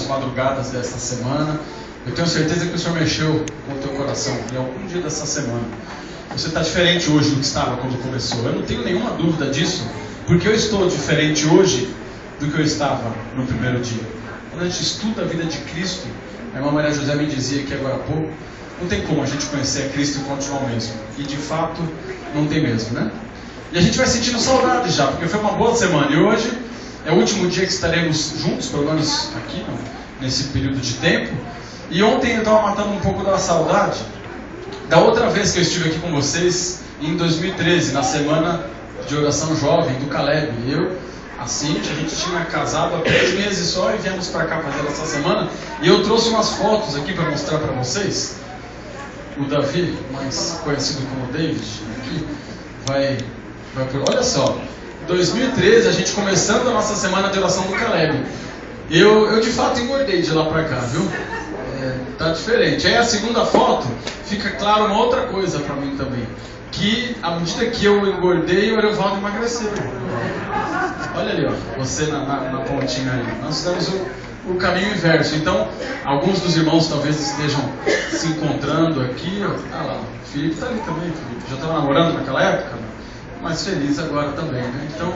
madrugadas desta semana. Eu tenho certeza que o Senhor mexeu com o teu coração em algum dia dessa semana. Você está diferente hoje do que estava quando começou. Eu não tenho nenhuma dúvida disso, porque eu estou diferente hoje do que eu estava no primeiro dia. Quando a gente estuda a vida de Cristo, a irmã Maria José me dizia aqui agora há pouco, não tem como a gente conhecer a Cristo e continuar o mesmo. E de fato, não tem mesmo, né? E a gente vai sentindo saudade já, porque foi uma boa semana. E hoje é o último dia que estaremos juntos, pelo menos aqui, nesse período de tempo. E ontem eu estava matando um pouco da saudade da outra vez que eu estive aqui com vocês, em 2013, na semana de oração jovem do Caleb. Eu, a Cintia, a gente tinha casado há 3 meses só e viemos para cá fazer essa semana. E eu trouxe umas fotos aqui para mostrar para vocês. O Davi, mais conhecido como David, aqui, vai por... Olha só, 2013, a gente começando a nossa semana de oração do Caleb. Eu de fato engordei de lá para cá, viu? Tá diferente. Aí a segunda foto, fica claro uma outra coisa para mim também. Que à medida que eu engordei, o Erevaldo emagreceu. Olha ali, ó, você na pontinha ali. Nós fizemos o caminho inverso. Então, alguns dos irmãos talvez estejam se encontrando aqui. Ah lá, o Felipe está ali também. Felipe já estava namorando naquela época, mas feliz agora também, né? Então,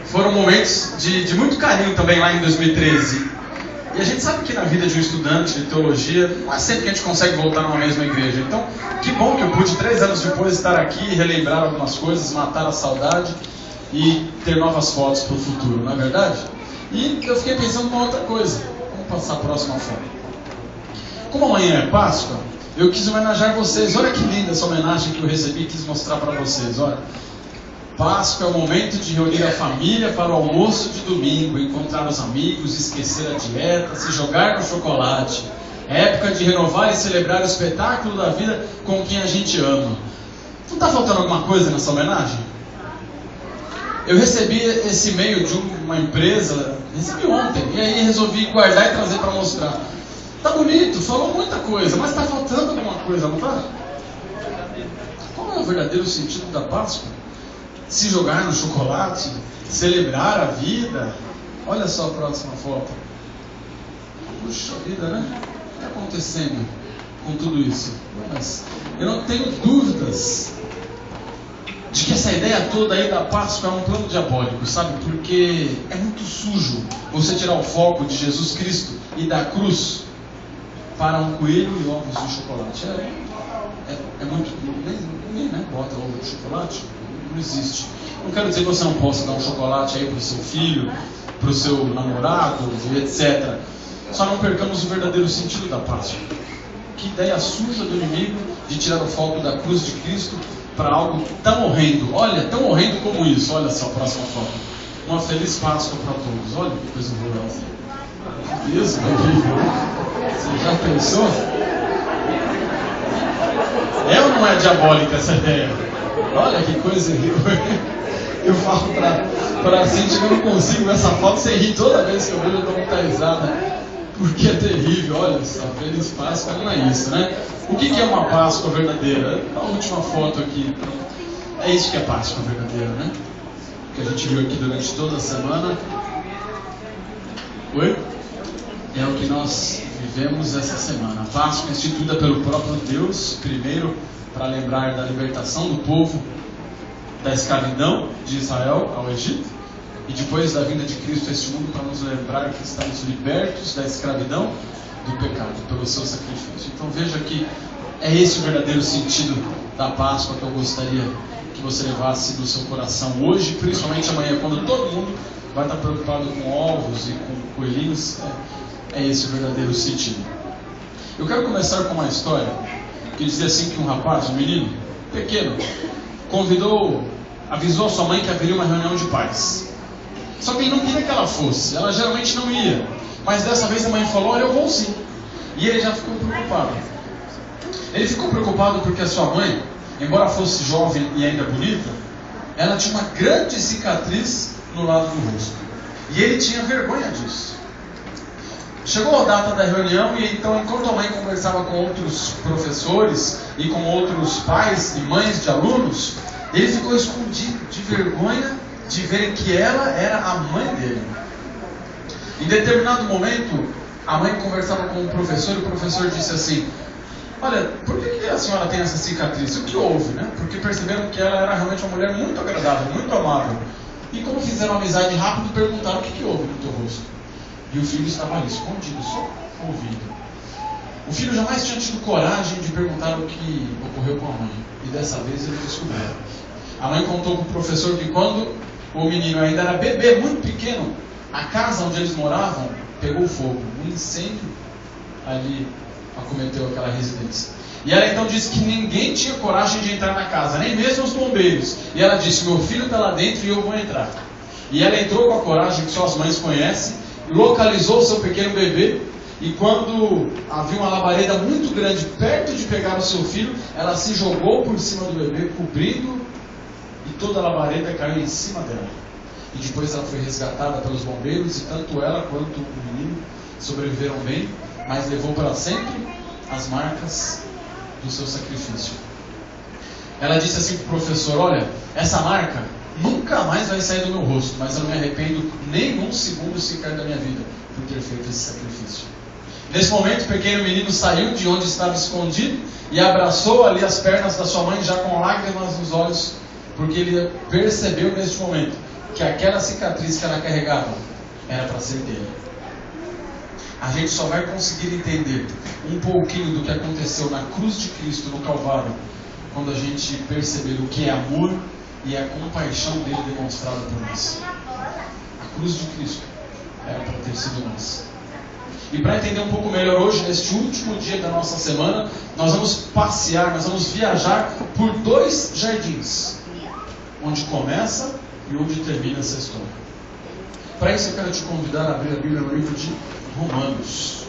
foram momentos de muito carinho também lá em 2013. E a gente sabe que na vida de um estudante de teologia, não é sempre que a gente consegue voltar numa mesma igreja. Então, que bom que eu pude 3 anos depois estar aqui e relembrar algumas coisas, matar a saudade e ter novas fotos para o futuro, não é verdade? E eu fiquei pensando numa outra coisa. Vamos passar a próxima foto. Como amanhã é Páscoa, eu quis homenagear vocês. Olha que linda essa homenagem que eu recebi e quis mostrar para vocês. Olha, Páscoa é o momento de reunir a família para o almoço de domingo, encontrar os amigos, esquecer a dieta, se jogar no chocolate. É época de renovar e celebrar o espetáculo da vida com quem a gente ama. Não está faltando alguma coisa nessa homenagem? Eu recebi esse e-mail de uma empresa, recebi ontem, e aí resolvi guardar e trazer para mostrar. Tá bonito, falou muita coisa, mas está faltando alguma coisa, não está? Qual é o verdadeiro sentido da Páscoa? Se jogar no chocolate, celebrar a vida. Olha só a próxima foto. Puxa vida, né? O que está acontecendo com tudo isso? Mas eu não tenho dúvidas de que essa ideia toda aí da Páscoa é um plano diabólico, sabe? Porque é muito sujo você tirar o foco de Jesus Cristo e da cruz para um coelho e ovos de chocolate. É muito... Ninguém, né? Bota ovo de chocolate. Não existe. Não quero dizer que você não possa dar um chocolate aí para o seu filho, para o seu namorado, etc. Só não percamos o verdadeiro sentido da Páscoa. Que ideia suja do inimigo de tirar o foco da cruz de Cristo para algo tão horrendo. Olha, tão horrendo como isso. Olha só a próxima foto. Uma feliz Páscoa para todos. Olha que coisa horrorosa. Isso, meu filho. Você já pensou? É ou não é diabólica essa ideia? Olha que coisa horrível. Eu falo pra Cintia que eu não consigo ver essa foto sem rir. Toda vez que eu vejo eu dou muita risada. Porque é terrível. Olha só, feliz Páscoa não é isso, né? O que é uma Páscoa verdadeira? A última foto aqui. É isso que é Páscoa verdadeira, né? Que a gente viu aqui durante toda a semana. Oi? É o que nós vivemos essa semana. A Páscoa instituída pelo próprio Deus, primeiro para lembrar da libertação do povo da escravidão de Israel ao Egito, e depois da vinda de Cristo a este mundo para nos lembrar que estamos libertos da escravidão do pecado pelo seu sacrifício. Então veja que é esse o verdadeiro sentido da Páscoa que eu gostaria que você levasse no seu coração hoje, principalmente amanhã, quando todo mundo vai estar preocupado com ovos e com coelhinhos. É esse o verdadeiro sentido. Eu quero começar com uma história que dizia assim que um rapaz, um menino pequeno, avisou a sua mãe que haveria uma reunião de pais. Só que ele não queria que ela fosse, ela geralmente não ia. Mas dessa vez a mãe falou, olha, eu vou sim. E ele já ficou preocupado. Ele ficou preocupado porque a sua mãe, embora fosse jovem e ainda bonita, ela tinha uma grande cicatriz no lado do rosto. E ele tinha vergonha disso. Chegou a data da reunião e então, enquanto a mãe conversava com outros professores e com outros pais e mães de alunos, ele ficou escondido de vergonha de verem que ela era a mãe dele. Em determinado momento, a mãe conversava com o professor e o professor disse assim: olha, por que a senhora tem essa cicatriz? O que houve, né? Porque perceberam que ela era realmente uma mulher muito agradável, muito amável. E como fizeram amizade rápido, perguntaram o que houve no teu rosto. E o filho estava ali, escondido, só ouvindo. O filho jamais tinha tido coragem de perguntar o que ocorreu com a mãe. E dessa vez ele descobriu. A mãe contou para o professor que quando o menino ainda era bebê, muito pequeno, a casa onde eles moravam pegou fogo. Um incêndio ali acometeu aquela residência. E ela então disse que ninguém tinha coragem de entrar na casa, nem mesmo os bombeiros. E ela disse: meu filho está lá dentro e eu vou entrar. E ela entrou com a coragem que só as mães conhecem, localizou o seu pequeno bebê, e quando havia uma labareda muito grande perto de pegar o seu filho, ela se jogou por cima do bebê, cobrindo, e toda a labareda caiu em cima dela. E depois ela foi resgatada pelos bombeiros, e tanto ela quanto o menino sobreviveram bem, mas levou para sempre as marcas do seu sacrifício. Ela disse assim para o professor: olha, essa marca nunca mais vai sair do meu rosto, mas eu não me arrependo nem um segundo sequer da minha vida por ter feito esse sacrifício. Nesse momento, o pequeno menino saiu de onde estava escondido e abraçou ali as pernas da sua mãe, já com lágrimas nos olhos, porque ele percebeu neste momento que aquela cicatriz que ela carregava era para ser dele. A gente só vai conseguir entender um pouquinho do que aconteceu na cruz de Cristo, no Calvário, quando a gente perceber o que é amor e a compaixão dele demonstrada por nós. A cruz de Cristo era para ter sido nós. E para entender um pouco melhor hoje, neste último dia da nossa semana, nós vamos passear, nós vamos viajar por 2 jardins, onde começa e onde termina essa história. Para isso eu quero te convidar a abrir a Bíblia no livro de Romanos.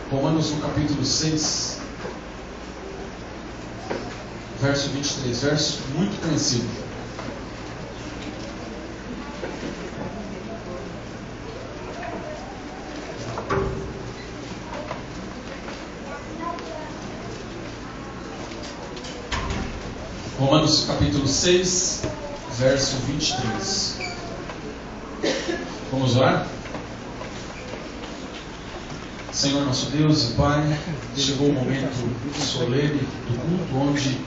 Romanos no capítulo 6, verso 23, verso muito conhecido. Romanos capítulo 6, verso 23. Vamos orar? Senhor nosso Deus e Pai, chegou o momento solene do culto, onde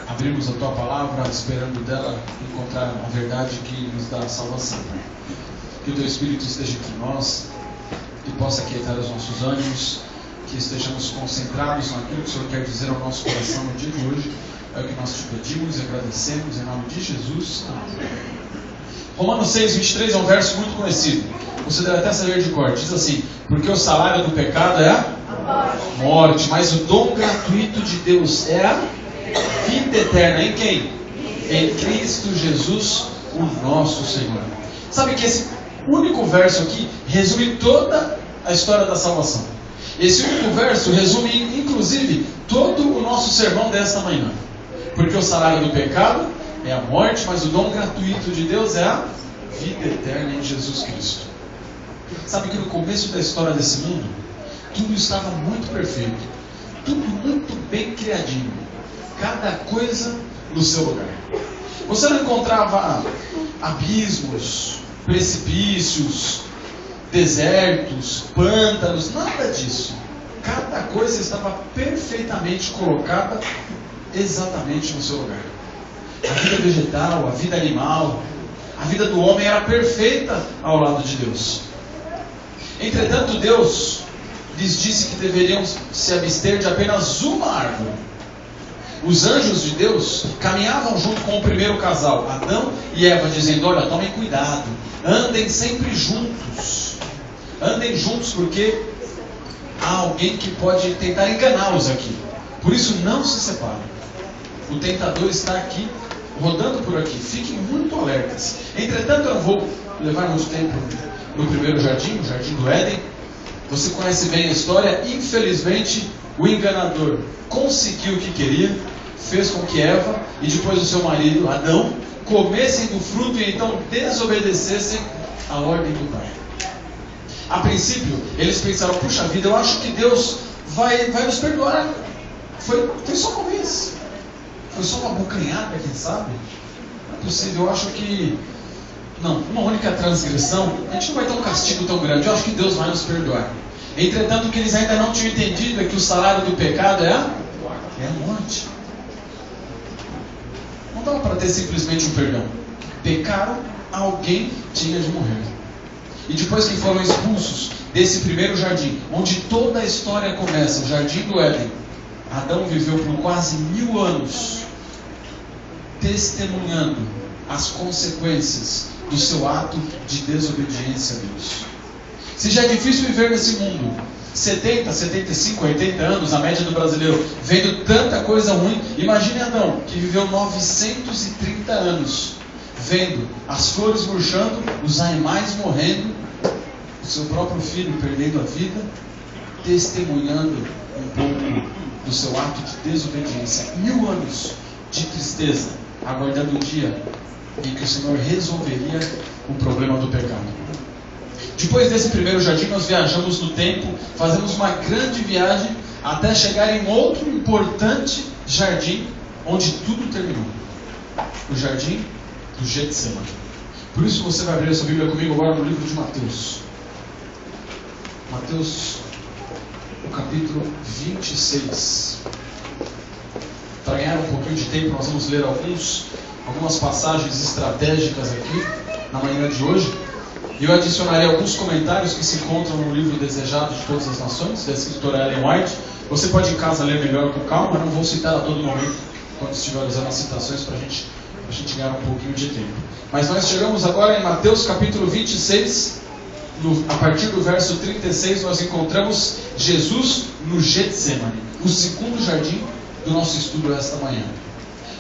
abrimos a Tua Palavra, esperando dela encontrar a verdade que nos dá a salvação. Que o Teu Espírito esteja entre nós, que possa aquietar os nossos ânimos, que estejamos concentrados naquilo que o Senhor quer dizer ao nosso coração no dia de hoje. É o que nós te pedimos e agradecemos em nome de Jesus. Amém. Romanos 6, 23 é um verso muito conhecido. Você deve até saber de cor. Diz assim: porque o salário do pecado é a morte, mas o dom gratuito de Deus é a vida eterna. Em quem? Em Cristo Jesus, o nosso Senhor. Sabe que esse único verso aqui resume toda a história da salvação. Esse único verso resume, inclusive, todo o nosso sermão desta manhã. Porque o salário do pecado é a morte, mas o dom gratuito de Deus é a vida eterna em Jesus Cristo. Sabe que no começo da história desse mundo, tudo estava muito perfeito, tudo muito bem criadinho, cada coisa no seu lugar. Você não encontrava abismos, precipícios, desertos, pântanos, nada disso. Cada coisa estava perfeitamente colocada exatamente no seu lugar. A vida vegetal, a vida animal, a vida do homem era perfeita ao lado de Deus. Entretanto, Deus lhes disse que deveriam se abster de apenas uma árvore. Os anjos de Deus caminhavam junto com o primeiro casal, Adão e Eva, dizendo: olha, tomem cuidado, andem sempre juntos. Andem juntos porque há alguém que pode tentar enganá-los aqui. Por isso não se separem. O tentador está aqui, rodando por aqui. Fiquem muito alertas. Entretanto, eu não vou levar muito tempo no primeiro jardim, o jardim do Éden. Você conhece bem a história. Infelizmente, o enganador conseguiu o que queria, fez com que Eva e depois o seu marido, Adão, comessem do fruto e então desobedecessem a ordem do Pai. A princípio, eles pensaram: puxa vida, eu acho que Deus vai nos perdoar. Foi só uma vez. Foi só uma bocanhada, quem sabe? Não é possível, eu acho que não, uma única transgressão, a gente não vai ter um castigo tão grande. Eu acho que Deus vai nos perdoar. Entretanto, o que eles ainda não tinham entendido é que o salário do pecado é a morte. Não dava para ter simplesmente um perdão. Pecaram, alguém tinha de morrer. E depois que foram expulsos desse primeiro jardim, onde toda a história começa, o jardim do Éden, Adão viveu por quase 1000 anos testemunhando as consequências do seu ato de desobediência a Deus. Se já é difícil viver nesse mundo, 70, 75, 80 anos, a média do brasileiro, vendo tanta coisa ruim, imagine Adão, que viveu 930 anos, vendo as flores murchando, os animais morrendo, o seu próprio filho perdendo a vida, testemunhando um pouco do seu ato de desobediência. 1000 anos de tristeza, aguardando o dia em que o Senhor resolveria o problema do pecado. Depois desse primeiro jardim, nós viajamos no tempo, fazemos uma grande viagem até chegar em outro importante jardim, onde tudo terminou. O jardim do Getsemane. Por isso você vai abrir a sua Bíblia comigo agora no livro de Mateus. Mateus, o capítulo 26. Para ganhar um pouquinho de tempo, nós vamos ler algumas passagens estratégicas aqui, na manhã de hoje. E eu adicionarei alguns comentários que se encontram no livro Desejado de Todas as Nações, da escritora Ellen White. Você pode em casa ler melhor com calma, não vou citar a todo momento, quando estiver usando as citações, para a gente ganhar um pouquinho de tempo. Mas nós chegamos agora em Mateus capítulo 26, a partir do verso 36, nós encontramos Jesus no Getsemane, o segundo jardim do nosso estudo esta manhã.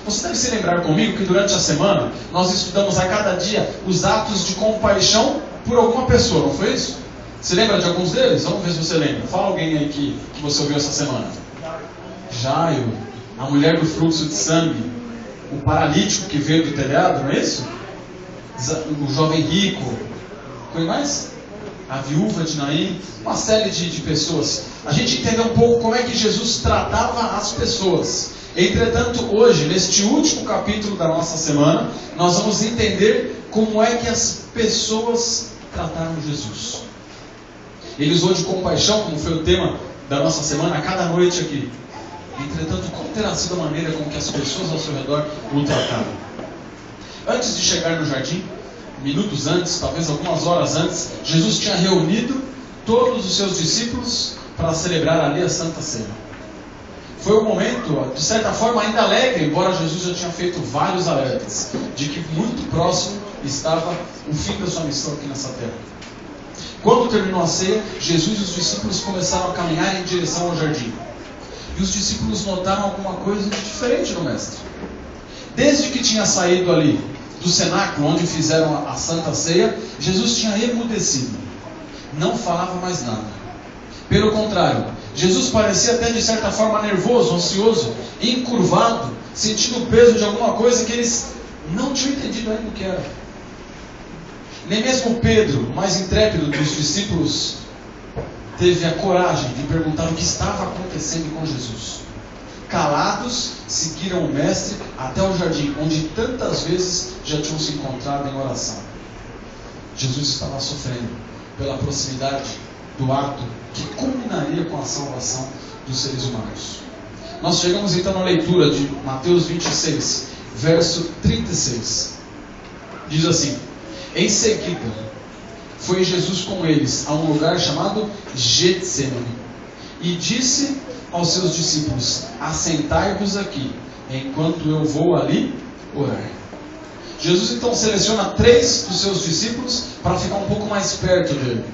Você deve se lembrar comigo que durante a semana nós estudamos a cada dia os atos de compaixão por alguma pessoa, não foi isso? Você lembra de alguns deles? Vamos ver se você lembra. Fala alguém aí que você ouviu essa semana. Jairo, a mulher do fluxo de sangue, o paralítico que veio do telhado, não é isso? O jovem rico, quem mais? A viúva de Naim, uma série de pessoas. A gente entendeu um pouco como é que Jesus tratava as pessoas. Entretanto, hoje, neste último capítulo da nossa semana, nós vamos entender como é que as pessoas trataram Jesus. Ele usou de compaixão, como foi o tema da nossa semana, a cada noite aqui. Entretanto, como terá sido a maneira com que as pessoas ao seu redor o trataram? Antes de chegar no jardim, minutos antes, talvez algumas horas antes, Jesus tinha reunido todos os seus discípulos para celebrar ali a Santa Ceia. Foi um momento, de certa forma, ainda alegre, embora Jesus já tinha feito vários alertas, de que muito próximo estava o fim da sua missão aqui nessa terra. Quando terminou a ceia, Jesus e os discípulos começaram a caminhar em direção ao jardim. E os discípulos notaram alguma coisa de diferente no Mestre. Desde que tinha saído ali do cenáculo, onde fizeram a Santa Ceia, Jesus tinha emudecido. Não falava mais nada. Pelo contrário, Jesus parecia até de certa forma nervoso, ansioso, encurvado, sentindo o peso de alguma coisa que eles não tinham entendido ainda o que era. Nem mesmo Pedro, o mais intrépido dos discípulos, teve a coragem de perguntar o que estava acontecendo com Jesus. Calados, seguiram o Mestre até o jardim, onde tantas vezes já tinham se encontrado em oração. Jesus estava sofrendo pela proximidade do ato que culminaria com a salvação dos seres humanos. Nós chegamos então na leitura de Mateus 26, verso 36. Diz assim: em seguida, foi Jesus com eles a um lugar chamado Getsemane, e disse aos seus discípulos: assentai-vos aqui, enquanto eu vou ali orar. Jesus então seleciona 3 dos seus discípulos para ficar um pouco mais perto dele: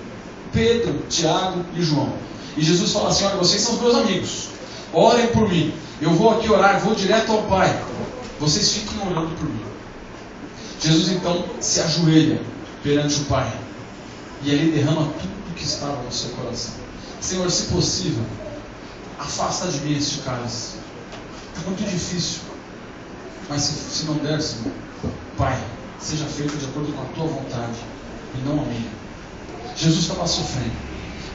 Pedro, Tiago e João. E Jesus fala assim: olha, vocês são os meus amigos, orem por mim, eu vou aqui orar, vou direto ao Pai, vocês fiquem orando por mim. Jesus então se ajoelha perante o Pai, e ele derrama tudo que estava no seu coração. Senhor, se possível, afasta de mim este cálice, é muito difícil, mas se não der, Senhor, Pai, seja feito de acordo com a tua vontade e não a minha. Jesus estava sofrendo.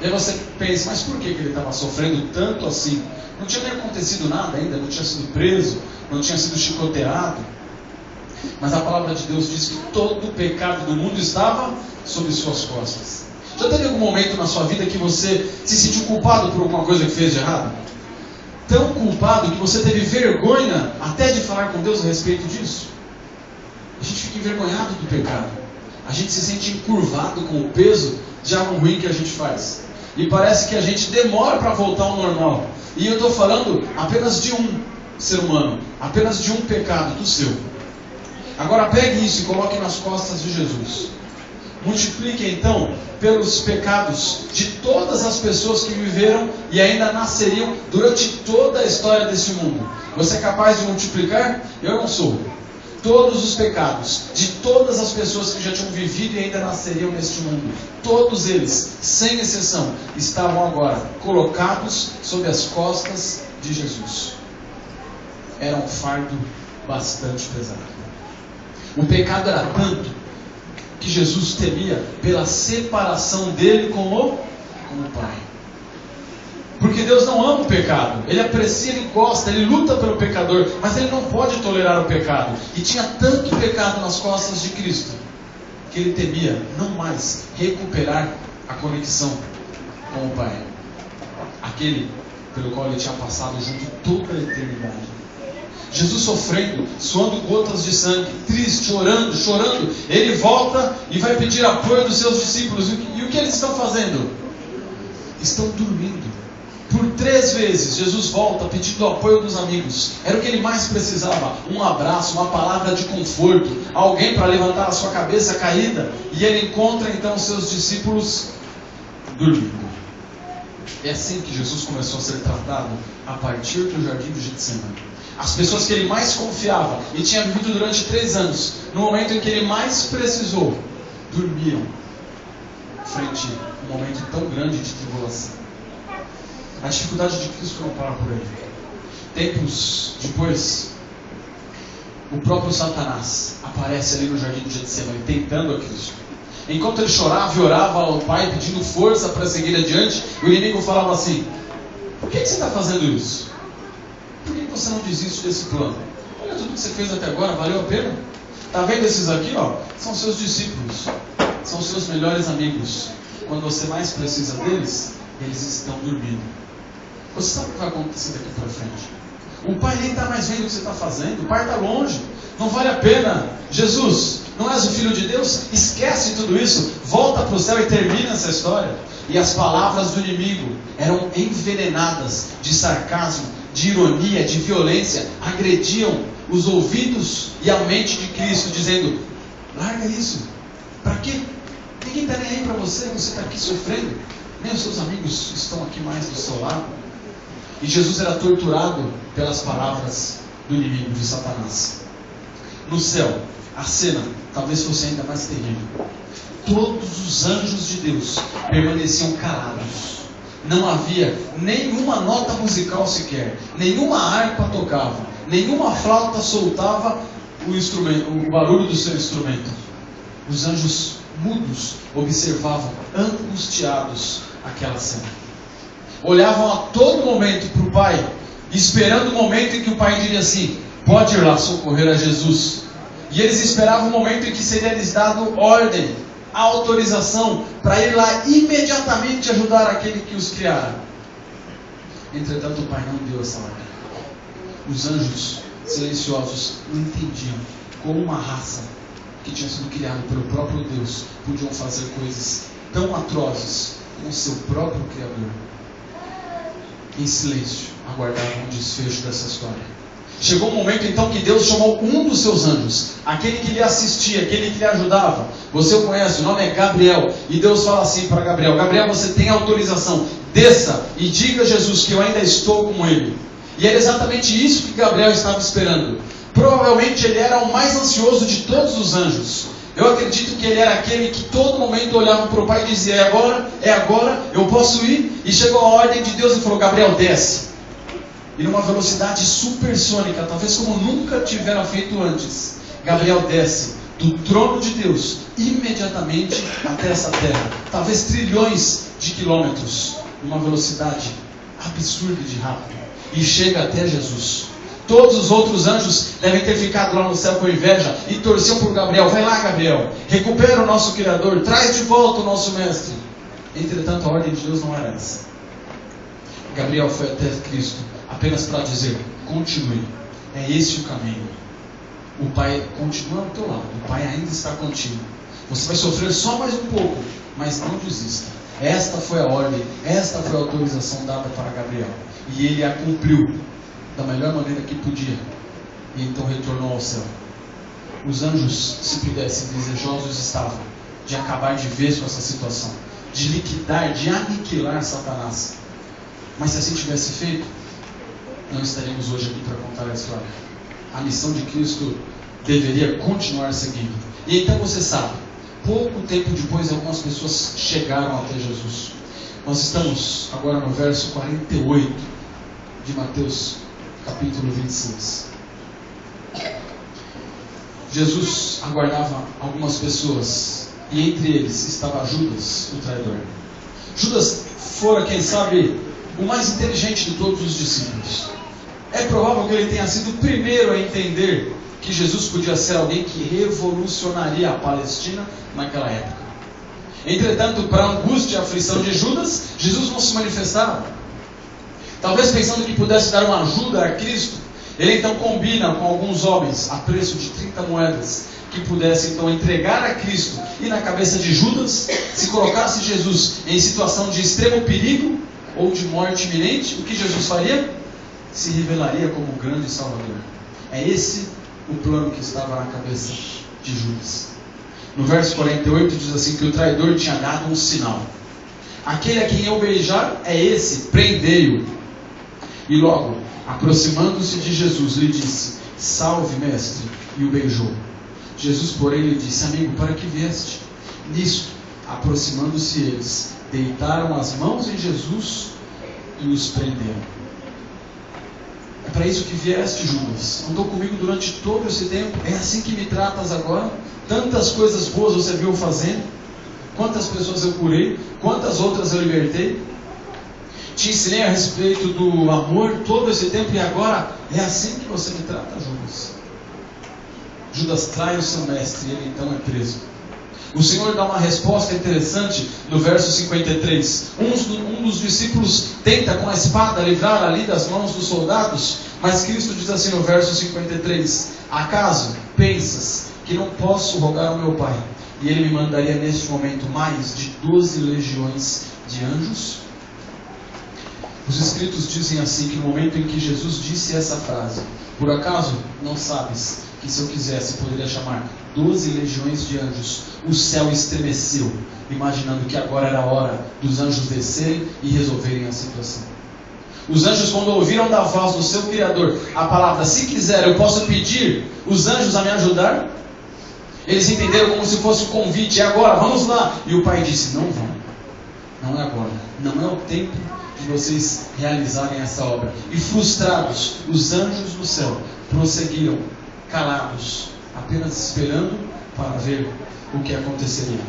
E aí você pensa, mas por que ele estava sofrendo tanto assim? Não tinha nem acontecido nada ainda, não tinha sido preso, não tinha sido chicoteado. Mas a palavra de Deus diz que todo o pecado do mundo estava sobre suas costas. Já teve algum momento na sua vida que você se sentiu culpado por alguma coisa que fez de errado? Tão culpado que você teve vergonha até de falar com Deus a respeito disso? A gente fica envergonhado do pecado. A gente se sente encurvado com o peso de algo ruim que a gente faz. E parece que a gente demora para voltar ao normal. E eu estou falando apenas de um ser humano, apenas de um pecado, do seu. Agora pegue isso e coloque nas costas de Jesus. Multiplique então pelos pecados de todas as pessoas que viveram e ainda nasceriam durante toda a história desse mundo. Você é capaz de multiplicar? Eu não sou. Todos os pecados de todas as pessoas que já tinham vivido e ainda nasceriam neste mundo, todos eles, sem exceção, estavam agora colocados sob as costas de Jesus. Era um fardo bastante pesado. O pecado era tanto que Jesus temia pela separação dele com o Pai. Porque Deus não ama o pecado. Ele aprecia, Ele gosta, Ele luta pelo pecador, mas Ele não pode tolerar o pecado. E tinha tanto pecado nas costas de Cristo que Ele temia não mais recuperar a conexão com o Pai, aquele pelo qual Ele tinha passado junto toda a eternidade. Jesus sofrendo, suando gotas de sangue, triste, chorando, Ele volta e vai pedir apoio dos seus discípulos. E o que eles estão fazendo? Estão dormindo. Por 3 vezes Jesus volta pedindo o apoio dos amigos. Era o que ele mais precisava. Um abraço, uma palavra de conforto, alguém para levantar a sua cabeça caída. E ele encontra então os seus discípulos dormindo. É assim que Jesus começou a ser tratado a partir do jardim do Getsemane. As pessoas que ele mais confiava e tinha vivido durante 3 anos, no momento em que ele mais precisou, dormiam frente a um momento tão grande de tribulação. A dificuldade de Cristo não para por aí. Tempos depois, o próprio Satanás aparece ali no jardim do Getsemane, tentando a Cristo. Enquanto ele chorava e orava ao Pai, pedindo força para seguir adiante, o inimigo falava assim: por que você está fazendo isso? Por que você não desiste desse plano? Olha tudo que você fez até agora, valeu a pena? Está vendo esses aqui? São seus discípulos, são seus melhores amigos. Quando você mais precisa deles, eles estão dormindo. Você sabe o que vai acontecer daqui para frente? O Pai nem está mais vendo o que você está fazendo. O Pai está longe. Não vale a pena. Jesus, não és o Filho de Deus? Esquece tudo isso. Volta para o céu e termina essa história. E as palavras do inimigo eram envenenadas de sarcasmo, de ironia, de violência. Agrediam os ouvidos e a mente de Cristo, dizendo: larga isso. Para quê? Ninguém está nem aí para você. Você está aqui sofrendo. Nem os seus amigos estão aqui mais do seu lado. E Jesus era torturado pelas palavras do inimigo, de Satanás. No céu, a cena talvez fosse ainda mais terrível. Todos os anjos de Deus permaneciam calados. Não havia nenhuma nota musical sequer, nenhuma harpa tocava, nenhuma flauta soltava o barulho do seu instrumento. Os anjos mudos observavam, angustiados, aquela cena. Olhavam a todo momento para o Pai, esperando o momento em que o Pai diria assim: pode ir lá socorrer a Jesus. E eles esperavam o momento em que seria lhes dado ordem, autorização, para ir lá imediatamente ajudar aquele que os criara. Entretanto, o Pai não deu essa ordem. Os anjos silenciosos não entendiam como uma raça que tinha sido criada pelo próprio Deus podiam fazer coisas tão atrozes com o seu próprio Criador. Em silêncio, aguardavam o desfecho dessa história. Chegou um momento então que Deus chamou um dos seus anjos, aquele que lhe assistia, aquele que lhe ajudava. Você o conhece, o nome é Gabriel. E Deus fala assim para Gabriel: Gabriel, você tem autorização, desça e diga a Jesus que eu ainda estou com ele. E era exatamente isso que Gabriel estava esperando. Provavelmente ele era o mais ansioso de todos os anjos. Eu acredito que ele era aquele que todo momento olhava para o Pai e dizia: é agora, eu posso ir. E chegou a ordem de Deus e falou: Gabriel, desce. E numa velocidade supersônica, talvez como nunca tivera feito antes, Gabriel desce do trono de Deus imediatamente até essa terra, talvez trilhões de quilômetros, numa velocidade absurda de rápido, e chega até Jesus. Todos os outros anjos devem ter ficado lá no céu com inveja e torciam por Gabriel. Vai lá, Gabriel, recupera o nosso Criador, traz de volta o nosso mestre. Entretanto, a ordem de Deus não era essa. Gabriel foi até Cristo apenas para dizer: continue, é esse o caminho. O Pai continua ao teu lado, o Pai ainda está contigo. Você vai sofrer só mais um pouco, mas não desista. Esta foi a ordem, esta foi a autorização dada para Gabriel. E ele a cumpriu da melhor maneira que podia. E então retornou ao céu. Os anjos, se pudessem, desejosos estavam de acabar de vez com essa situação, de liquidar, de aniquilar Satanás. Mas se assim tivesse feito, não estaríamos hoje aqui para contar a história. A missão de Cristo deveria continuar seguindo. E então você sabe, pouco tempo depois algumas pessoas chegaram até Jesus. Nós estamos agora no verso 48 de Mateus capítulo 26. Jesus aguardava algumas pessoas, e entre eles estava Judas, o traidor. Judas fora, quem sabe, o mais inteligente de todos os discípulos. É provável que ele tenha sido o primeiro a entender que Jesus podia ser alguém que revolucionaria a Palestina naquela época. Entretanto, para a angústia e a aflição de Judas, Jesus não se manifestava. Talvez pensando que pudesse dar uma ajuda a Cristo, ele então combina com alguns homens, a preço de 30 moedas, que pudesse então entregar a Cristo, e na cabeça de Judas, se colocasse Jesus em situação de extremo perigo, ou de morte iminente, o que Jesus faria? Se revelaria como o grande Salvador. É esse o plano que estava na cabeça de Judas. No verso 48 diz assim, que o traidor tinha dado um sinal: aquele a quem eu beijar é esse, prendei-o. E logo, aproximando-se de Jesus, lhe disse: salve, mestre, e o beijou. Jesus, porém, lhe disse: amigo, para que vieste? Nisto, aproximando-se eles, deitaram as mãos em Jesus e os prenderam. É para isso que vieste, Judas. Andou comigo durante todo esse tempo. É assim que me tratas agora? Tantas coisas boas você viu fazendo. Quantas pessoas eu curei, quantas outras eu libertei. Te ensinei a respeito do amor todo esse tempo, e agora é assim que você me trata, Judas. Judas trai o seu mestre, e ele então é preso. O Senhor dá uma resposta interessante no verso 53. Um dos discípulos tenta com a espada livrar ali das mãos dos soldados, mas Cristo diz assim no verso 53: acaso pensas que não posso rogar ao meu Pai, e Ele me mandaria neste momento mais de 12 legiões de anjos? Os Escritos dizem assim, que no momento em que Jesus disse essa frase: por acaso não sabes que se eu quisesse poderia chamar 12 legiões de anjos? O céu estremeceu, imaginando que agora era a hora dos anjos descerem e resolverem a situação. Os anjos, quando ouviram da voz do seu Criador a palavra: se quiser eu posso pedir os anjos a me ajudar, eles entenderam como se fosse um convite: é agora, vamos lá. E o Pai disse: não vão, não é agora, não é o tempo de vocês realizarem essa obra. E frustrados, os anjos do céu prosseguiram, calados, apenas esperando para ver o que aconteceria.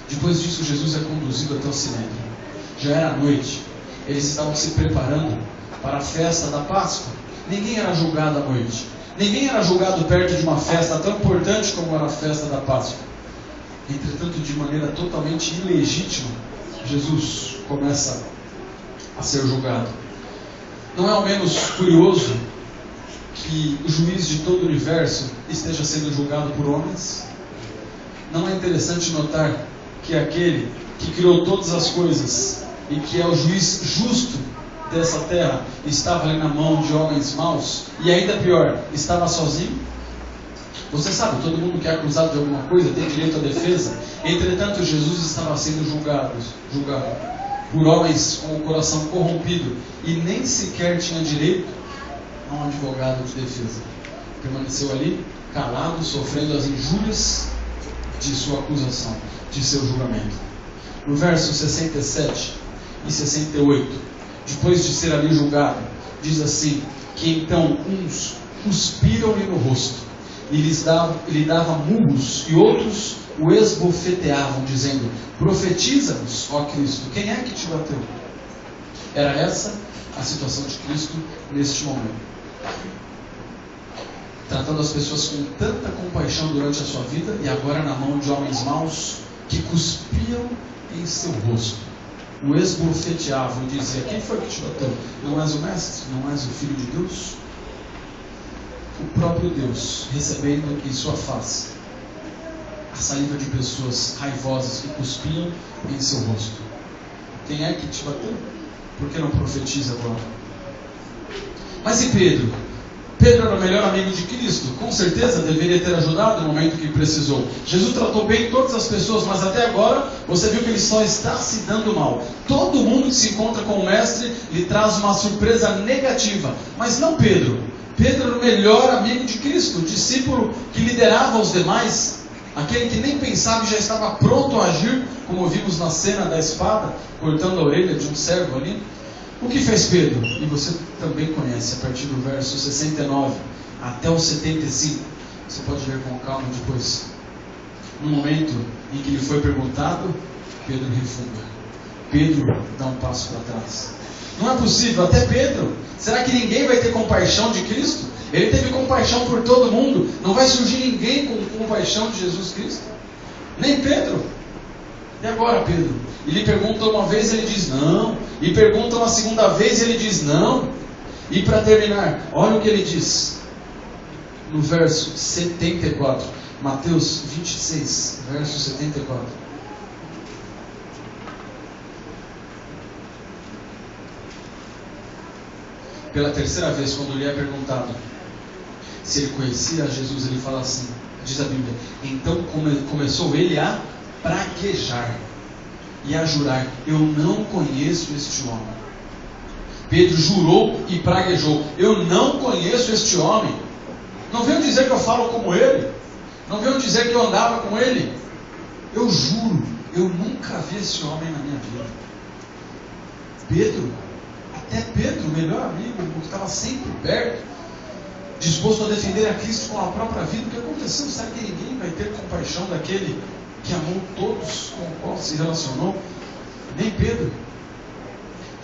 Depois disso, Jesus é conduzido até o Sinédrio. Já era noite, eles estavam se preparando para a festa da Páscoa. Ninguém era julgado à noite, ninguém era julgado perto de uma festa tão importante como era a festa da Páscoa. Entretanto, de maneira totalmente ilegítima, Jesus começa a ser julgado. Não é ao menos curioso que o juiz de todo o universo esteja sendo julgado por homens? Não é interessante notar que aquele que criou todas as coisas e que é o juiz justo dessa terra estava ali na mão de homens maus? E ainda pior, estava sozinho? Você sabe, todo mundo que é acusado de alguma coisa tem direito à defesa. Entretanto, Jesus estava sendo julgado por homens com o coração corrompido, e nem sequer tinha direito a um advogado de defesa. Permaneceu ali, calado, sofrendo as injúrias de sua acusação, de seu julgamento. No verso 67 e 68, depois de ser ali julgado, diz assim, que então uns cuspiram-lhe no rosto, e lhe dava murros, e outros o esbofeteavam, dizendo: profetiza-nos, ó Cristo, quem é que te bateu? Era essa a situação de Cristo neste momento. tratando as pessoas com tanta compaixão durante a sua vida, e agora na mão de homens maus que cuspiam em seu rosto, o esbofeteavam e dizia: quem foi que te bateu? Não és o mestre? Não és o filho de Deus? O próprio Deus recebendo em sua face a saliva de pessoas raivosas que cuspiam em seu rosto. Quem é que te bateu? Por que não profetiza agora? Mas e Pedro? Pedro era o melhor amigo de Cristo, com certeza deveria ter ajudado no momento que precisou. Jesus tratou bem todas as pessoas, mas até agora você viu que ele só está se dando mal. Todo mundo que se encontra com o mestre lhe traz uma surpresa negativa, mas não Pedro. Pedro era o melhor amigo de Cristo, o discípulo que liderava os demais, aquele que nem pensava e já estava pronto a agir, como vimos na cena da espada, cortando a orelha de um servo ali. O que fez Pedro? E você também conhece, a partir do verso 69 até o 75. Você pode ler com calma depois. No momento em que lhe foi perguntado, Pedro refuga. Pedro dá um passo para trás. Não é possível, até Pedro. Será que ninguém vai ter compaixão de Cristo? Ele teve compaixão por todo mundo. Não vai surgir ninguém com compaixão de Jesus Cristo? Nem Pedro. E agora, Pedro? E lhe pergunta uma vez, ele diz não. E pergunta uma segunda vez, ele diz não. E para terminar, olha o que ele diz no verso 74. Mateus 26, verso 74. Pela terceira vez, quando lhe é perguntado se ele conhecia Jesus, ele fala assim, diz a Bíblia: então começou ele a praguejar e a jurar: eu não conheço este homem. Pedro jurou e praguejou: eu não conheço este homem. Não venham dizer que eu falo como ele, não venham dizer que eu andava com ele. Eu juro, eu nunca vi esse homem na minha vida. Pedro, até Pedro, o melhor amigo, que estava sempre perto, disposto a defender a Cristo com a própria vida. O que aconteceu? Será que ninguém vai ter compaixão daquele que amou todos com o qual se relacionou? Nem Pedro.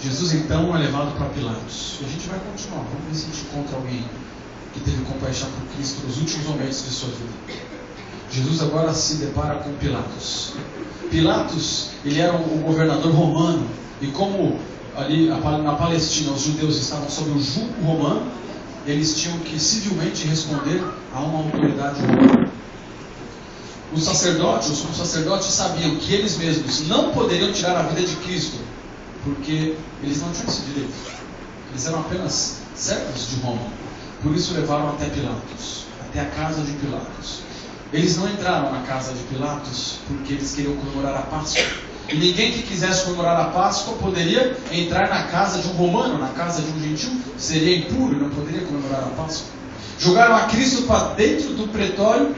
Jesus então é levado para Pilatos. E a gente vai continuar. Vamos ver se a gente encontra alguém que teve compaixão por Cristo nos últimos momentos de sua vida. Jesus agora se depara com Pilatos. Pilatos, ele era o governador romano. E como ali na Palestina os judeus estavam sob o jugo romano, eles tinham que civilmente responder a uma autoridade romana. Os sacerdotes sabiam que eles mesmos não poderiam tirar a vida de Cristo, porque eles não tinham esse direito. Eles eram apenas servos de Roma. Por isso levaram até Pilatos, até a casa de Pilatos. Eles não entraram na casa de Pilatos porque eles queriam comemorar a Páscoa. E ninguém que quisesse comemorar a Páscoa poderia entrar na casa de um romano, na casa de um gentil. Seria impuro e não poderia comemorar a Páscoa. Jogaram a Cristo para dentro do pretório,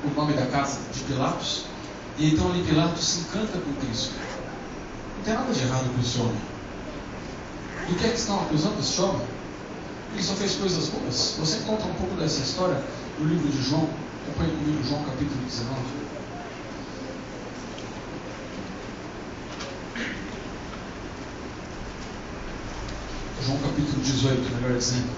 o nome da casa de Pilatos. E então ali Pilatos se encanta com Cristo. Não tem nada de errado com esse homem. Do que é que estão acusando esse homem? Ele só fez coisas boas. Você encontra um pouco dessa história no livro de João. Acompanhe comigo João capítulo 19. João capítulo 18, melhor dizendo.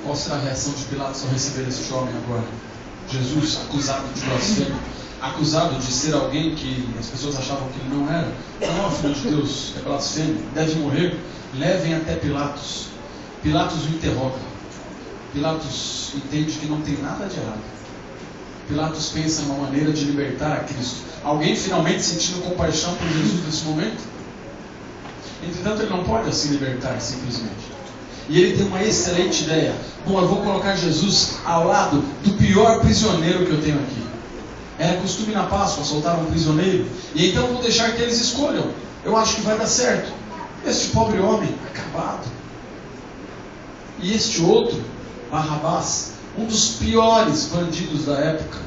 Qual será a reação de Pilatos ao receber este homem agora? Jesus, acusado de blasfêmia, acusado de ser alguém que as pessoas achavam que ele não era. Não é o Filho de Deus, é blasfêmia, deve morrer. Levem até Pilatos. Pilatos o interroga. Pilatos entende que não tem nada de errado. Pilatos pensa numa maneira de libertar a Cristo. Alguém finalmente sentindo compaixão por Jesus nesse momento? Entretanto, ele não pode assim libertar simplesmente. E ele tem uma excelente ideia. Bom, eu vou colocar Jesus ao lado do pior prisioneiro que eu tenho aqui. Era costume na Páscoa soltar um prisioneiro. E então vou deixar que eles escolham. Eu acho que vai dar certo. Este pobre homem, acabado. E este outro, Barrabás, um dos piores bandidos da época.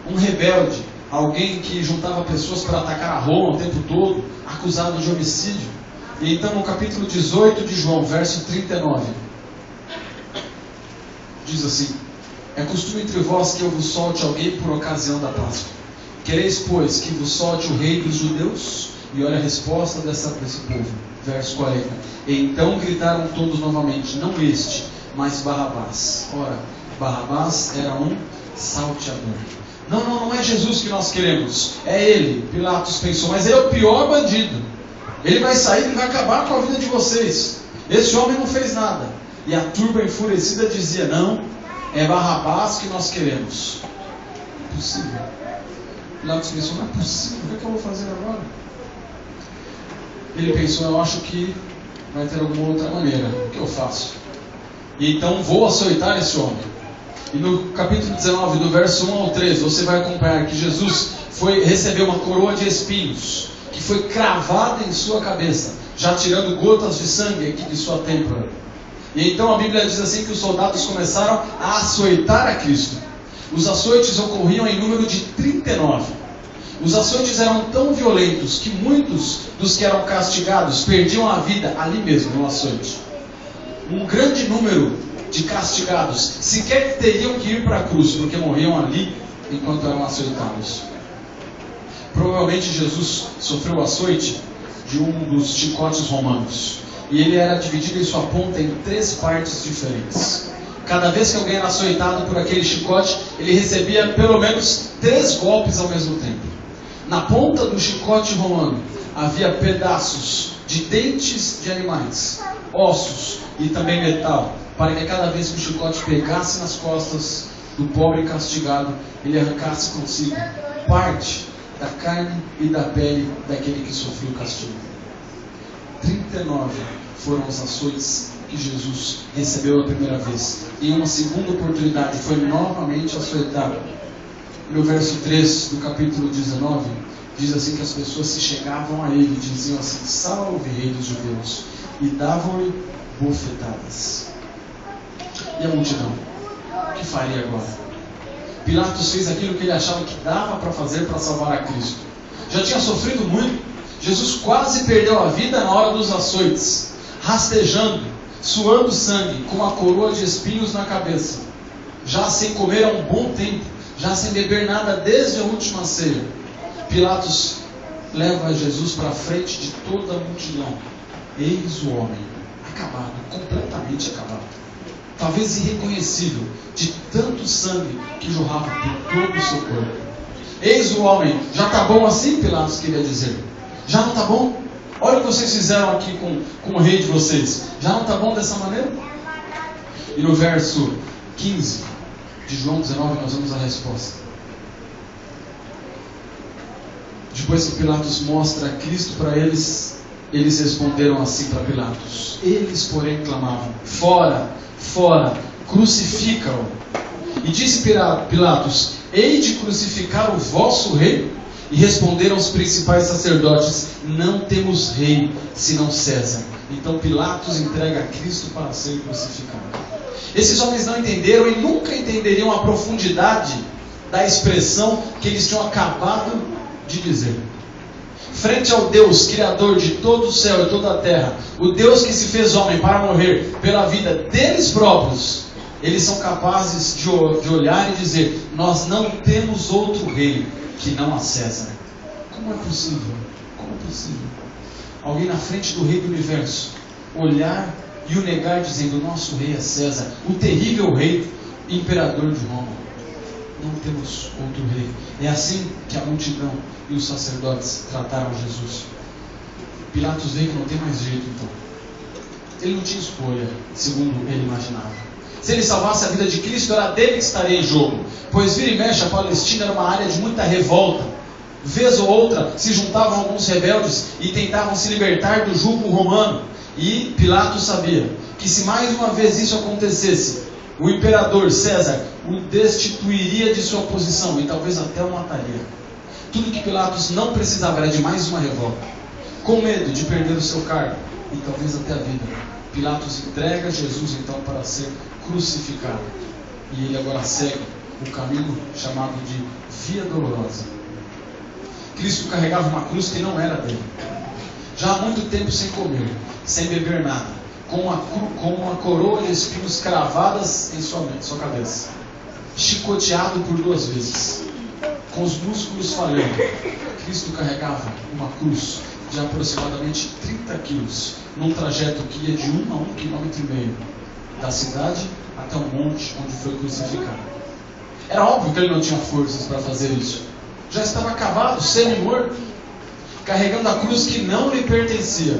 Um rebelde. Alguém que juntava pessoas para atacar a Roma o tempo todo. Acusado de homicídio. E então no capítulo 18 de João, verso 39, diz assim: é costume entre vós que eu vos solte alguém por ocasião da Páscoa. Quereis, pois, que vos solte o rei dos judeus? E olha a resposta desse povo, verso 40. E então gritaram todos novamente, não este, mas Barrabás. Ora, Barrabás era um salteador. Não é Jesus que nós queremos, é ele. Pilatos pensou, mas ele é o pior bandido. Ele vai sair e vai acabar com a vida de vocês. Esse homem não fez nada. E a turba enfurecida dizia, não, é Barrabás que nós queremos. Impossível. Pilatos pensou, não é possível, o que eu vou fazer agora? Ele pensou, eu acho que vai ter alguma outra maneira. O que eu faço? E então vou açoitar esse homem. E no capítulo 19, do verso 1 ao 13, você vai acompanhar que Jesus recebeu uma coroa de espinhos, que foi cravada em sua cabeça, já tirando gotas de sangue aqui de sua têmpora. E então a Bíblia diz assim que os soldados começaram a açoitar a Cristo. Os açoites ocorriam em número de 39. Os açoites eram tão violentos que muitos dos que eram castigados perdiam a vida ali mesmo, no açoite. Um grande número de castigados sequer teriam que ir para a cruz, porque morriam ali enquanto eram açoitados. Provavelmente Jesus sofreu o açoite de um dos chicotes romanos. E ele era dividido em sua ponta em 3 partes diferentes. Cada vez que alguém era açoitado por aquele chicote, ele recebia pelo menos 3 golpes ao mesmo tempo. Na ponta do chicote romano havia pedaços de dentes de animais, ossos e também metal, para que cada vez que o chicote pegasse nas costas do pobre castigado, ele arrancasse consigo parte da carne e da pele daquele que sofreu o castigo. 39 foram os açoites que Jesus recebeu a primeira vez. Em uma segunda oportunidade foi novamente açoitado. No verso 3 do capítulo 19, diz assim que as pessoas se chegavam a ele e diziam assim, salve rei dos judeus, e davam-lhe bofetadas. E a multidão? O que faria agora? Pilatos fez aquilo que ele achava que dava para fazer para salvar a Cristo. Já tinha sofrido muito. Jesus quase perdeu a vida na hora dos açoites, rastejando, suando sangue, com uma coroa de espinhos na cabeça, já sem comer há um bom tempo, já sem beber nada desde a última ceia. Pilatos leva Jesus para a frente de toda a multidão. Eis o homem, acabado, completamente acabado, talvez irreconhecível, de tanto sangue que jorrava por todo o seu corpo. Eis o homem, já está bom assim? Pilatos queria dizer. Já não está bom? Olha o que vocês fizeram aqui com o rei de vocês. Já não está bom dessa maneira? E no verso 15 de João 19 nós vemos a resposta. Depois que Pilatos mostra Cristo para eles, eles responderam assim para Pilatos. Eles, porém, clamavam, fora, fora, crucifica-o. E disse Pilatos, hei de crucificar o vosso rei? E responderam os principais sacerdotes, não temos rei, senão César. Então Pilatos entrega a Cristo para ser crucificado. Esses homens não entenderam e nunca entenderiam a profundidade da expressão que eles tinham acabado de dizer. Frente ao Deus, Criador de todo o céu e toda a terra, o Deus que se fez homem para morrer pela vida deles próprios, eles são capazes de olhar e dizer, nós não temos outro rei que não a César. Como é possível? Como é possível? Alguém na frente do rei do universo, olhar e o negar dizendo, nosso rei é César, o terrível rei, imperador de Roma. Não temos outro rei. É assim que a multidão e os sacerdotes trataram Jesus. Pilatos vê que não tem mais jeito então. Ele não tinha escolha, segundo ele imaginava. Se ele salvasse a vida de Cristo, era dele que estaria em jogo. Pois vira e mexe, a Palestina era uma área de muita revolta. Vez ou outra, se juntavam alguns rebeldes e tentavam se libertar do jugo romano. E Pilatos sabia que se mais uma vez isso acontecesse, o imperador César o destituiria de sua posição e talvez até o mataria. Tudo que Pilatos não precisava era de mais uma revolta. Com medo de perder o seu cargo e talvez até a vida, Pilatos entrega Jesus então para ser crucificado. E ele agora segue o caminho chamado de Via Dolorosa. Cristo carregava uma cruz que não era dele. Já há muito tempo sem comer, sem beber nada, com uma coroa de espinhos cravadas em sua cabeça, chicoteado por 2 vezes. com os músculos falhando. Cristo carregava uma cruz de aproximadamente 30 quilos, num trajeto que ia de 1 a 1,5 km, da cidade até o monte onde foi crucificado. Era óbvio que ele não tinha forças para fazer isso. Já estava acabado, semi-morto, carregando a cruz que não lhe pertencia.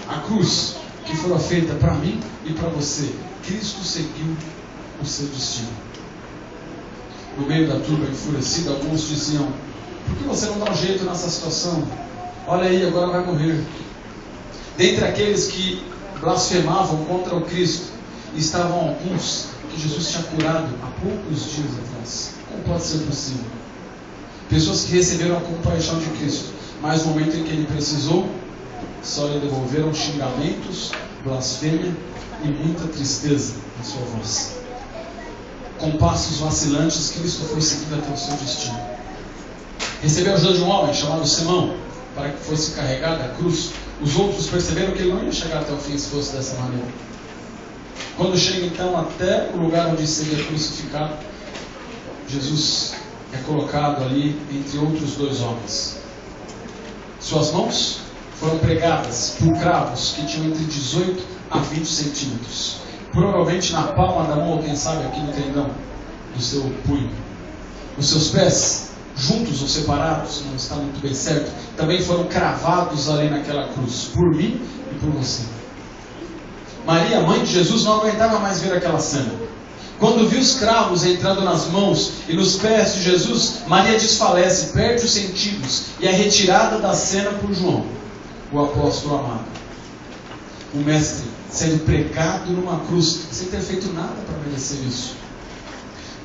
A cruz que fora feita para mim e para você. Cristo seguiu o seu destino. No meio da turba enfurecida, alguns diziam: por que você não dá um jeito nessa situação? Olha aí, agora vai morrer. Dentre aqueles que blasfemavam contra o Cristo, estavam alguns que Jesus tinha curado há poucos dias atrás. Como pode ser possível? Pessoas que receberam a compaixão de Cristo, mas no momento em que ele precisou, só lhe devolveram xingamentos, blasfêmia e muita tristeza na sua voz. Com passos vacilantes, Cristo foi seguindo até o seu destino. Recebeu a ajuda de um homem chamado Simão, para que fosse carregada a cruz. Os outros perceberam que ele não ia chegar até o fim se fosse dessa maneira. Quando chega então até o lugar onde seria crucificado, Jesus é colocado ali entre outros 2 homens. Suas mãos foram pregadas por cravos que tinham entre 18 a 20 centímetros. Provavelmente na palma da mão, ou quem sabe aqui no tendão do seu punho. Os seus pés, juntos ou separados, não está muito bem certo, também foram cravados ali naquela cruz, por mim e por você. Maria, mãe de Jesus, não aguentava mais ver aquela cena. Quando viu os cravos entrando nas mãos e nos pés de Jesus, Maria desfalece, perde os sentidos e é retirada da cena por João, o apóstolo amado. O mestre sendo pregado numa cruz, sem ter feito nada para merecer isso.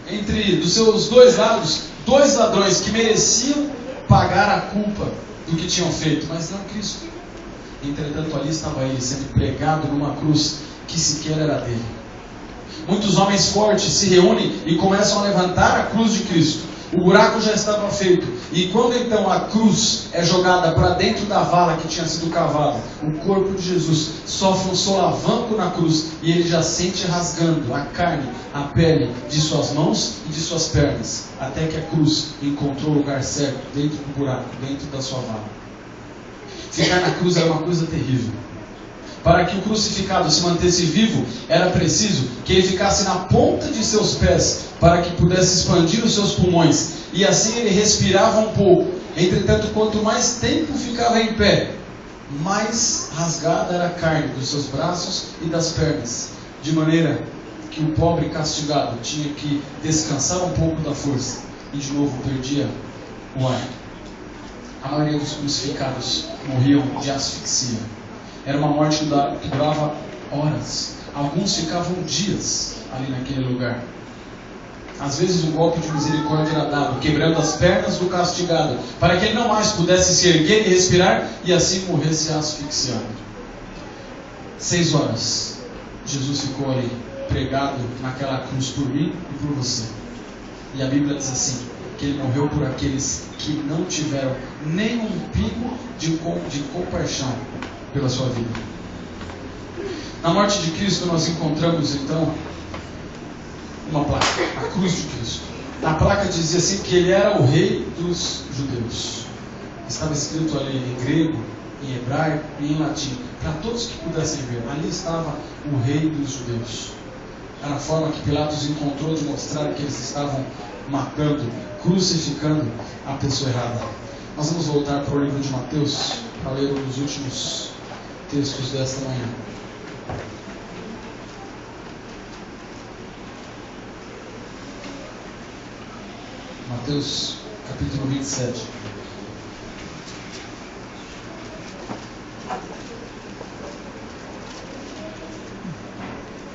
Entre dos seus 2 lados, 2 ladrões que mereciam pagar a culpa do que tinham feito, mas não Cristo. Entretanto, ali estava ele sendo pregado numa cruz que sequer era dele. Muitos homens fortes se reúnem e começam a levantar a cruz de Cristo. O buraco já estava feito. E quando então a cruz é jogada para dentro da vala que tinha sido cavada, o corpo de Jesus sofre um solavanco na cruz e ele já sente rasgando a carne, a pele de suas mãos e de suas pernas, até que a cruz encontrou o lugar certo dentro do buraco, dentro da sua vala. Ficar na cruz era uma coisa terrível. Para que o crucificado se mantesse vivo, era preciso que ele ficasse na ponta de seus pés, para que pudesse expandir os seus pulmões, e assim ele respirava um pouco. Entretanto, quanto mais tempo ficava em pé, mais rasgada era a carne dos seus braços e das pernas, de maneira que o pobre castigado tinha que descansar um pouco da força, e de novo perdia o ar. A maioria dos crucificados morriam de asfixia. Era uma morte que durava horas. Alguns ficavam dias ali naquele lugar. Às vezes um golpe de misericórdia era dado, quebrando as pernas do castigado, para que ele não mais pudesse se erguer e respirar, e assim morresse asfixiado. 6 horas, Jesus ficou ali, pregado naquela cruz por mim e por você. E a Bíblia diz assim, que ele morreu por aqueles que não tiveram nem um pingo de compaixão pela sua vida. Na morte de Cristo nós encontramos então uma placa, a cruz de Cristo. Na placa dizia assim que ele era o rei dos judeus. Estava escrito ali em grego, em hebraico e em latim, para todos que pudessem ver. Ali estava o rei dos judeus. Era a forma que Pilatos encontrou de mostrar que eles estavam matando, crucificando a pessoa errada. Nós vamos voltar para o livro de Mateus para ler um dos últimos textos desta manhã. Mateus capítulo 27.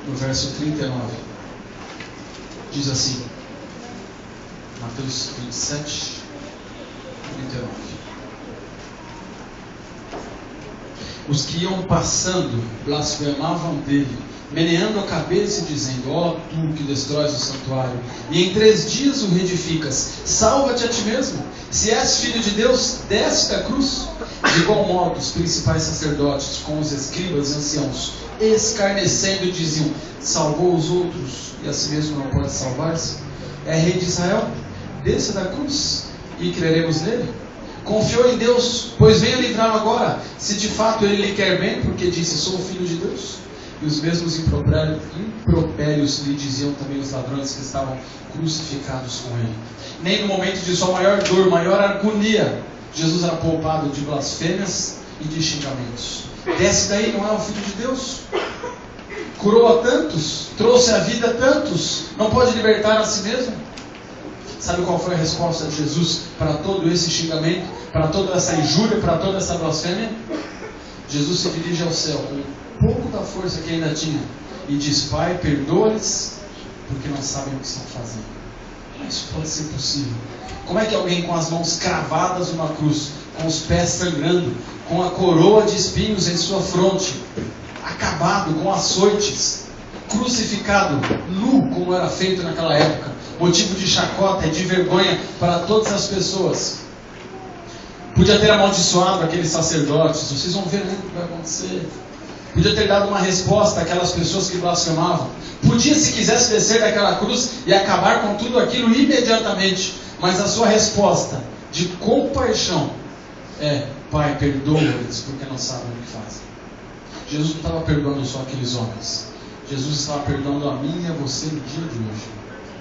No verso 39. Diz assim, Mateus 27, 39. Os que iam passando blasfemavam dele, meneando a cabeça e dizendo: ó tu que destróis o santuário, e em 3 dias o reedificas, salva-te a ti mesmo. Se és filho de Deus, desce da cruz. De igual modo, os principais sacerdotes, com os escribas e anciãos, escarnecendo, diziam: salvou os outros, e a si mesmo não pode salvar-se? É rei de Israel? Desça da cruz, e creremos nele? Confiou em Deus, pois venha livrá-lo agora, se de fato ele lhe quer bem, porque disse, sou o filho de Deus. E os mesmos impropérios lhe diziam também os ladrões que estavam crucificados com ele. Nem no momento de sua maior dor, maior agonia, Jesus era poupado de blasfêmias e de xingamentos. Desce daí, não é o Filho de Deus? Curou a tantos, trouxe a vida a tantos, não pode libertar a si mesmo? Sabe qual foi a resposta de Jesus para todo esse xingamento, para toda essa injúria, para toda essa blasfêmia? Jesus se dirige ao céu com um pouco da força que ainda tinha e diz, Pai, perdoa-lhes, porque não sabem o que estão fazendo. Como isso pode ser possível? Como é que alguém com as mãos cravadas numa cruz, com os pés sangrando, com a coroa de espinhos em sua fronte, acabado, com açoites, crucificado, nu, como era feito naquela época, motivo de chacota e de vergonha para todas as pessoas, podia ter amaldiçoado aqueles sacerdotes, vocês vão ver o que vai acontecer. Podia ter dado uma resposta àquelas pessoas que blasfemavam. Podia, se quisesse, descer daquela cruz e acabar com tudo aquilo imediatamente. Mas a sua resposta de compaixão é, Pai, perdoa-lhes porque não sabem o que fazem. Jesus não estava perdoando só aqueles homens. Jesus estava perdoando a mim e a você no dia de hoje.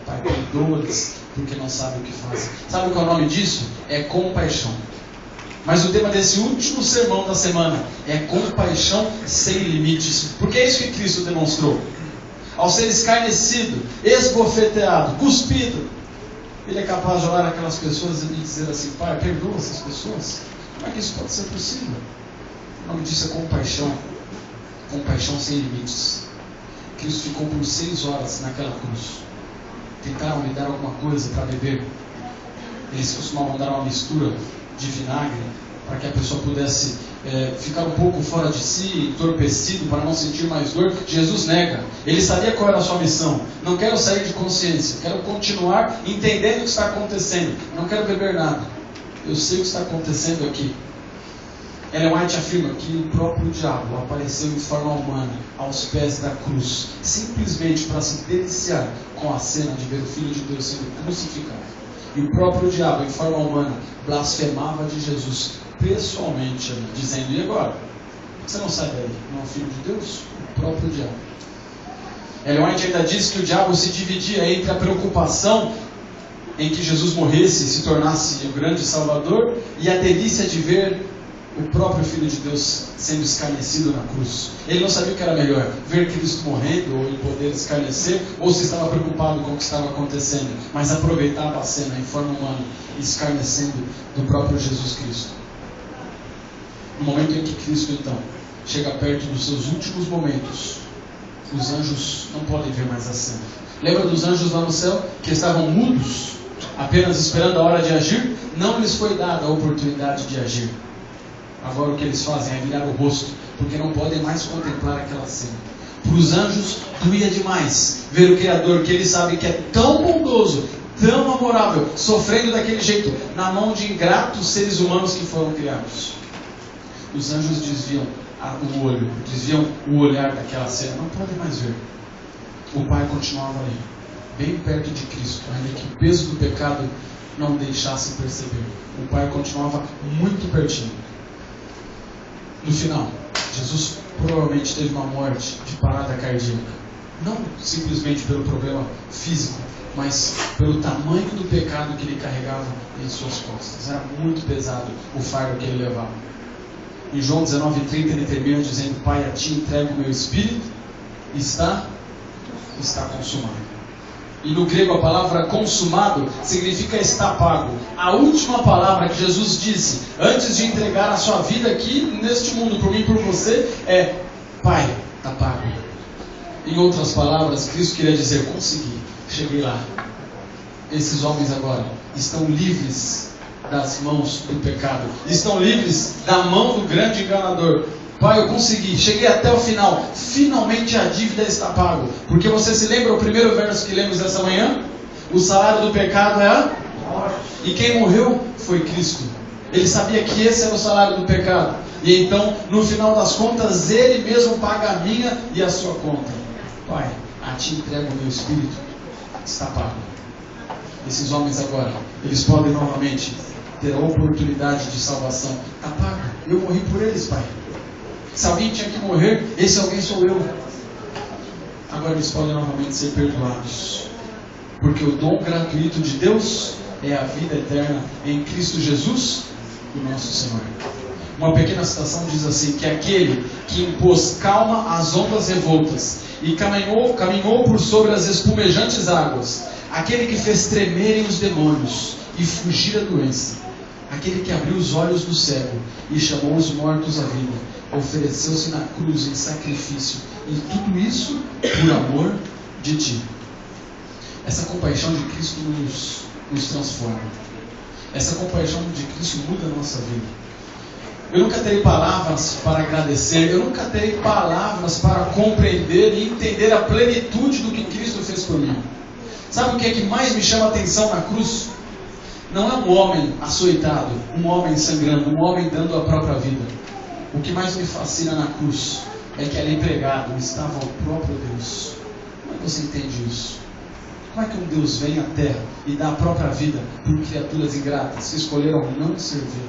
Pai, perdoa-lhes porque não sabem o que fazem. Sabe qual é o nome disso? É compaixão. Mas o tema desse último sermão da semana é compaixão sem limites. Porque é isso que Cristo demonstrou. Ao ser escarnecido, esbofeteado, cuspido, Ele é capaz de olhar aquelas pessoas e dizer assim, Pai, perdoa essas pessoas. Como é que isso pode ser possível? O nome disso é compaixão. Compaixão sem limites. Cristo ficou por 6 horas naquela cruz. Tentaram lhe dar alguma coisa para beber. Eles costumavam dar uma mistura de vinagre para que a pessoa pudesse ficar um pouco fora de si, entorpecido, para não sentir mais dor. Jesus nega. Ele sabia qual era a sua missão. Não quero sair de consciência, quero continuar entendendo o que está acontecendo. Não quero beber nada. Eu sei o que está acontecendo aqui. Ellen White afirma que o próprio diabo apareceu em forma humana aos pés da cruz, simplesmente para se deliciar com a cena de ver o Filho de Deus sendo crucificado. E o próprio diabo, em forma humana, blasfemava de Jesus pessoalmente, dizendo, e agora? Você não sai daí? Não é o Filho de Deus? O próprio diabo. Ellen White ainda diz que o diabo se dividia entre a preocupação em que Jesus morresse e se tornasse o grande Salvador e a delícia de ver o próprio Filho de Deus sendo escarnecido na cruz. Ele não sabia o que era melhor, ver Cristo morrendo ou ele poder escarnecer, ou se estava preocupado com o que estava acontecendo, mas aproveitava a cena em forma humana, escarnecendo do próprio Jesus Cristo. No momento em que Cristo então chega perto dos seus últimos momentos, os anjos não podem ver mais a cena. Lembra dos anjos lá no céu que estavam mudos, apenas esperando a hora de agir? Não lhes foi dada a oportunidade de agir. Agora o que eles fazem é virar o rosto, porque não podem mais contemplar aquela cena. Para os anjos doía demais ver o Criador, que eles sabem que é tão bondoso, tão amorável, sofrendo daquele jeito, na mão de ingratos seres humanos que foram criados. Os anjos desviam o olhar daquela cena, não podem mais ver. O Pai continuava ali, bem perto de Cristo, ainda que o peso do pecado não deixasse perceber. O Pai continuava muito pertinho. No final, Jesus provavelmente teve uma morte de parada cardíaca. Não simplesmente pelo problema físico, mas pelo tamanho do pecado que ele carregava em suas costas. Era muito pesado o fardo que ele levava. Em João 19:30 ele termina dizendo, Pai, a ti entrego o meu espírito, está consumado. E no grego a palavra consumado significa está pago. A última palavra que Jesus disse antes de entregar a sua vida aqui neste mundo, por mim e por você, é Pai, está pago. Em outras palavras, Cristo queria dizer, consegui, cheguei lá. Esses homens agora estão livres das mãos do pecado, estão livres da mão do grande enganador. Pai, eu consegui, cheguei até o final, finalmente a dívida está paga. Porque você se lembra o primeiro verso que lemos essa manhã? O salário do pecado é a morte. E quem morreu foi Cristo. Ele sabia que esse era o salário do pecado. E então, no final das contas, Ele mesmo paga a minha e a sua conta. Pai, a ti entrego o meu espírito, está pago. esses homens agora, eles podem novamente ter a oportunidade de salvação. Tá pago, eu morri por eles, Pai. Se alguém tinha que morrer, esse alguém sou eu. Agora eles podem novamente ser perdoados, porque o dom gratuito de Deus é a vida eterna em Cristo Jesus, o nosso Senhor. Uma pequena citação diz assim, que aquele que impôs calma às ondas revoltas e caminhou por sobre as espumejantes águas, aquele que fez tremerem os demônios e fugir a doença, aquele que abriu os olhos do cego e chamou os mortos à vida, ofereceu-se na cruz em sacrifício, e tudo isso por amor de ti. Essa compaixão de Cristo nos transforma. Essa compaixão de Cristo muda a nossa vida. Eu nunca terei palavras para agradecer, eu nunca terei palavras para compreender e entender a plenitude do que Cristo fez por mim. Sabe o que é que mais me chama a atenção na cruz? Não é um homem açoitado, um homem sangrando, um homem dando a própria vida. O que mais me fascina na cruz é que ali pregado estava o próprio Deus. Como é que você entende isso? Como é que um Deus vem à terra e dá a própria vida por criaturas ingratas que escolheram não servir?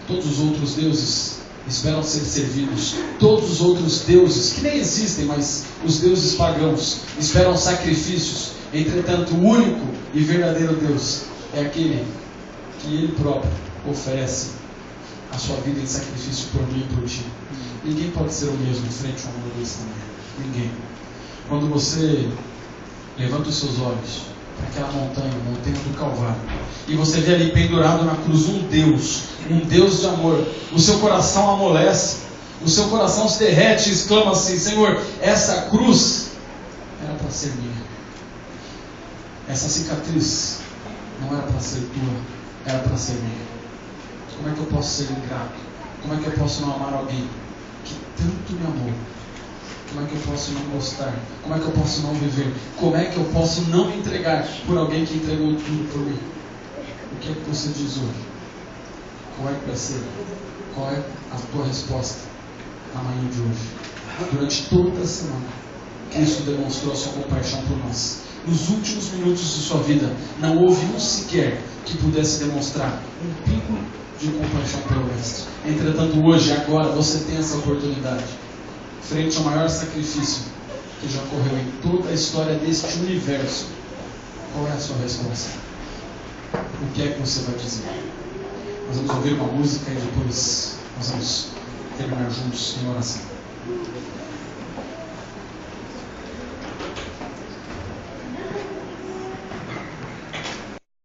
Todos os outros deuses esperam ser servidos. Todos os outros deuses, que nem existem, mas os deuses pagãos, esperam sacrifícios. Entretanto, o único e verdadeiro Deus é aquele que Ele próprio oferece a sua vida em sacrifício por mim e por ti. Ninguém pode ser o mesmo frente ao amor desse tamanho. Ninguém. Quando você levanta os seus olhos para aquela montanha, a montanha do Calvário, e você vê ali pendurado na cruz um Deus de amor, o seu coração amolece, o seu coração se derrete e exclama assim: Senhor, essa cruz era para ser minha, essa cicatriz não era para ser tua, era para ser minha. Como é que eu posso ser ingrato? Como é que eu posso não amar alguém que tanto me amou? Como é que eu posso não gostar? Como é que eu posso não viver? Como é que eu posso não me entregar por alguém que entregou tudo por mim? O que é que você diz hoje? Qual é que vai ser? Qual é a tua resposta amanhã de hoje? Durante toda a semana, Cristo demonstrou a sua compaixão por nós. Nos últimos minutos de sua vida, não houve um sequer que pudesse demonstrar um pingo de compaixão pelo Mestre. Entretanto, hoje, agora, você tem essa oportunidade. Frente ao maior sacrifício que já ocorreu em toda a história deste universo, qual é a sua resposta? O que é que você vai dizer? Nós vamos ouvir uma música e depois nós vamos terminar juntos em oração.